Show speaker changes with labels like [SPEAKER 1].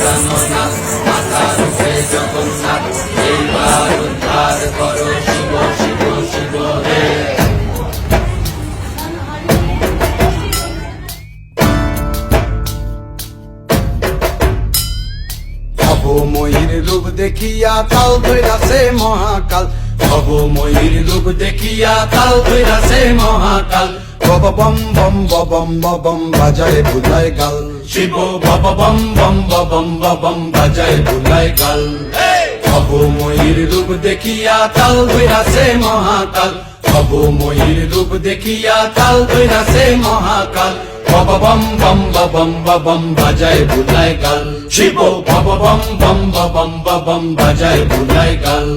[SPEAKER 1] কামনা মাথার উপরে জগন্নাথ এইবার উদ্ধার করো শিব শিব শিব হে।
[SPEAKER 2] ভবময়ীর রূপ দেখিয়া তাল ধইরাছে মহাকাল,
[SPEAKER 1] ভবময়ীর রূপ দেখিয়া তাল ধইরাছে মহাকাল।
[SPEAKER 2] বব বম বম বম বম বাজায় বুলায় গাল,
[SPEAKER 1] শিব বব বম বম বম বম বাজায় বুলায় গাল। ভবময়ীর রূপ দেখিয়া তাল ধইরাছে মহাকাল, ভবময়ীর রূপ দেখিয়া তাল ধইরাছে মহাকাল। বব বম বম বম বাজায় বুলায় গাল, শিব বব বম বম বম বাজায় বুলায় গাল।